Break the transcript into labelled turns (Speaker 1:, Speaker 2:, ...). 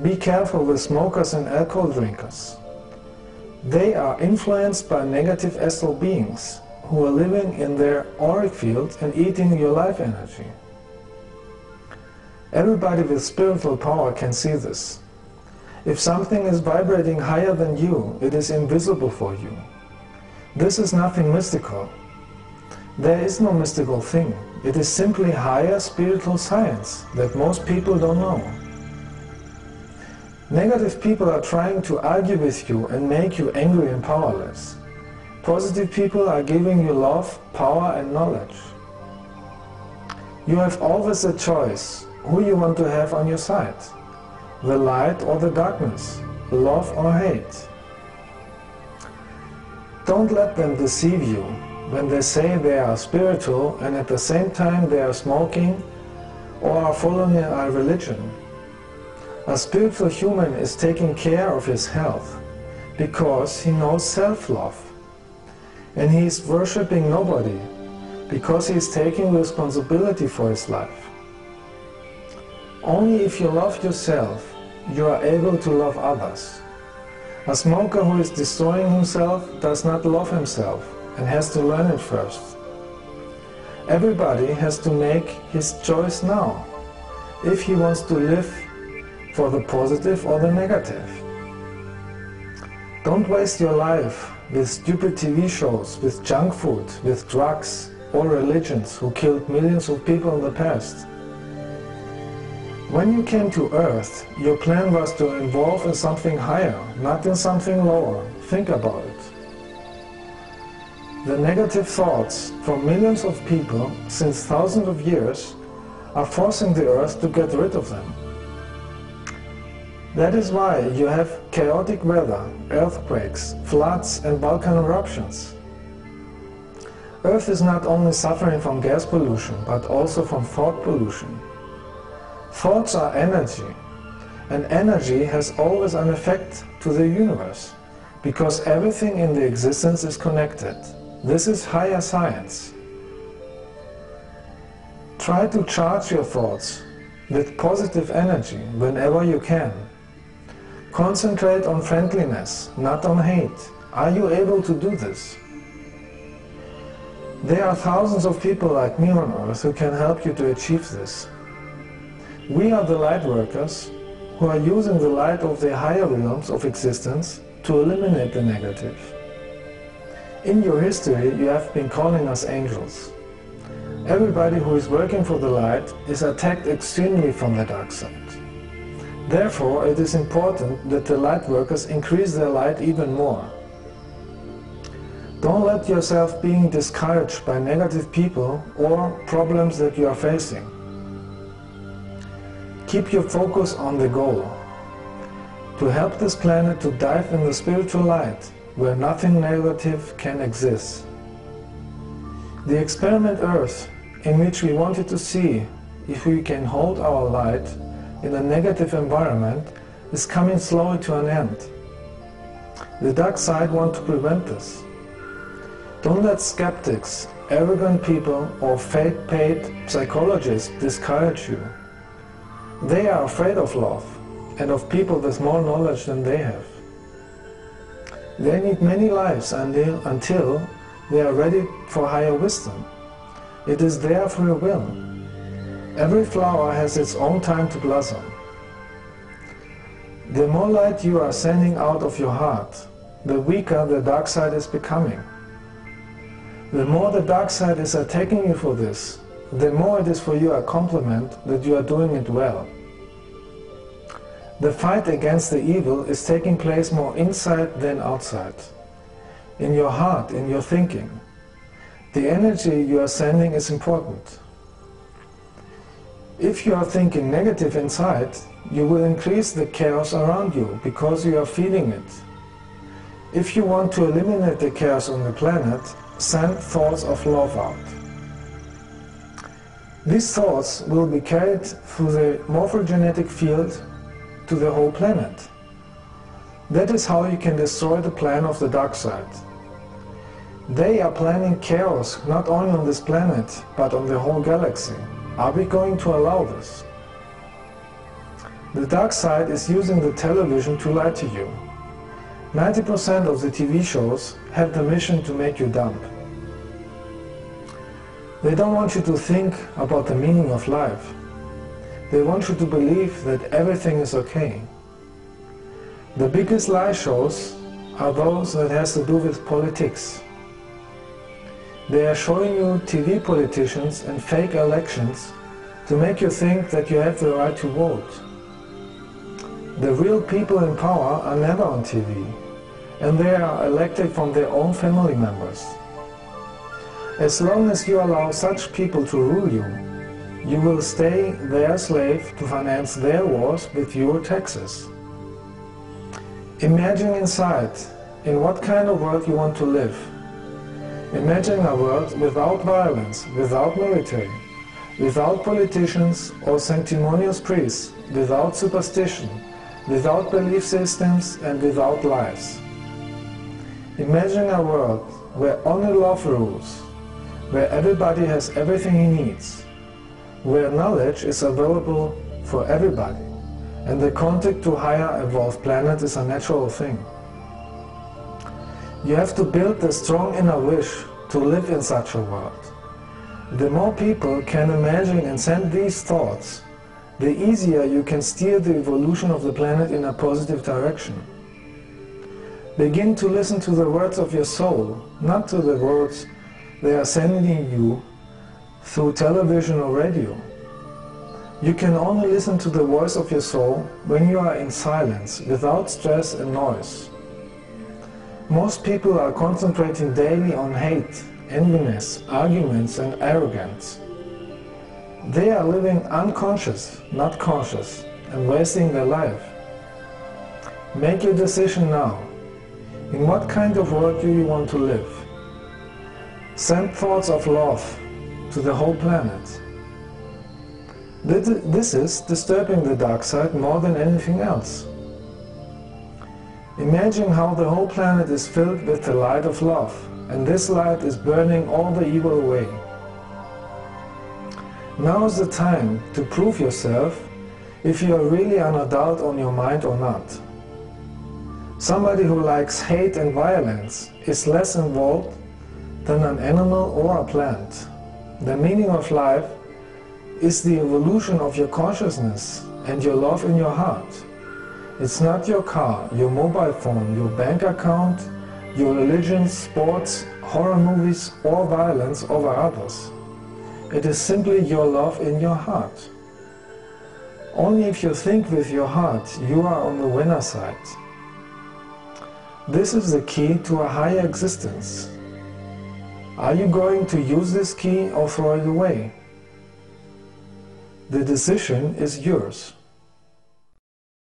Speaker 1: Be careful with smokers and alcohol drinkers. They are influenced by negative astral beings who are living in their auric field and eating your life energy. Everybody with spiritual power can see this. If something is vibrating higher than you, it is invisible for you. This is nothing mystical. There is no mystical thing. It is simply higher spiritual science that most people don't know. Negative people are trying to argue with you and make you angry and powerless. Positive people are giving you love, power and knowledge. You have always a choice who you want to have on your side. The light or the darkness, love or hate. Don't let them deceive you when they say they are spiritual and at the same time they are smoking or are following a religion. A spiritual human is taking care of his health because he knows self-love. And he is worshipping nobody because he is taking responsibility for his life. Only if you love yourself, you are able to love others. A smoker who is destroying himself does not love himself and has to learn it first. Everybody has to make his choice now, if he wants to live for the positive or the negative. Don't waste your life with stupid TV shows, with junk food, with drugs or religions who killed millions of people in the past. When you came to Earth, your plan was to evolve in something higher, not in something lower. Think about it. The negative thoughts from millions of people since thousands of years are forcing the Earth to get rid of them. That is why you have chaotic weather, earthquakes, floods and volcano eruptions. Earth is not only suffering from gas pollution, but also from thought pollution. Thoughts are energy, and energy has always an effect to the universe, because everything in the existence is connected. This is higher science. Try to charge your thoughts with positive energy whenever you can. Concentrate on friendliness, not on hate. Are you able to do this? There are thousands of people like me on Earth who can help you to achieve this. We are the light workers who are using the light of the higher realms of existence to eliminate the negative. In your history, you have been calling us angels. Everybody who is working for the light is attacked extremely from the dark side. Therefore, it is important that the light workers increase their light even more. Don't let yourself being discouraged by negative people or problems that you are facing. Keep your focus on the goal, to help this planet to dive in the spiritual light, where nothing negative can exist. The experiment Earth, in which we wanted to see if we can hold our light in a negative environment, is coming slowly to an end. The dark side wants to prevent this. Don't let skeptics, arrogant people or fake-paid psychologists discourage you. They are afraid of love and of people with more knowledge than they have. They need many lives until they are ready for higher wisdom. It is their free will. Every flower has its own time to blossom. The more light you are sending out of your heart, the weaker the dark side is becoming. The more the dark side is attacking you for this, the more it is for you a compliment that you are doing it well. The fight against the evil is taking place more inside than outside. In your heart, in your thinking. The energy you are sending is important. If you are thinking negative inside, you will increase the chaos around you because you are feeling it. If you want to eliminate the chaos on the planet, send thoughts of love out. These thoughts will be carried through the morphogenetic field to the whole planet. That is how you can destroy the plan of the dark side. They are planning chaos not only on this planet, but on the whole galaxy. Are we going to allow this? The dark side is using the television to lie to you. 90% of the TV shows have the mission to make you dumb. They don't want you to think about the meaning of life. They want you to believe that everything is okay. The biggest lie shows are those that has to do with politics. They are showing you TV politicians and fake elections to make you think that you have the right to vote. The real people in power are never on TV, and they are elected from their own family members. As long as you allow such people to rule you, you will stay their slave to finance their wars with your taxes. Imagine inside in what kind of world you want to live. Imagine a world without violence, without military, without politicians or sanctimonious priests, without superstition, without belief systems and without lies. Imagine a world where only love rules, where everybody has everything he needs, where knowledge is available for everybody, and the contact to higher evolved planets is a natural thing. You have to build the strong inner wish to live in such a world. The more people can imagine and send these thoughts, the easier you can steer the evolution of the planet in a positive direction. Begin to listen to the words of your soul, not to the words they are sending you through television or radio. You can only listen to the voice of your soul when you are in silence, without stress and noise. Most people are concentrating daily on hate, enviness, arguments and arrogance. They are living unconscious, not conscious, and wasting their life. Make your decision now. In what kind of world do you want to live? Send thoughts of love to the whole planet. This is disturbing the dark side more than anything else. Imagine how the whole planet is filled with the light of love, and this light is burning all the evil away. Now is the time to prove yourself if you are really an adult on your mind or not. Somebody who likes hate and violence is less involved than an animal or a plant. The meaning of life is the evolution of your consciousness and your love in your heart. It's not your car, your mobile phone, your bank account, your religion, sports, horror movies or violence over others. It is simply your love in your heart. Only if you think with your heart, you are on the winner side. This is the key to a higher existence. Are you going to use this key or throw it away? The decision is yours.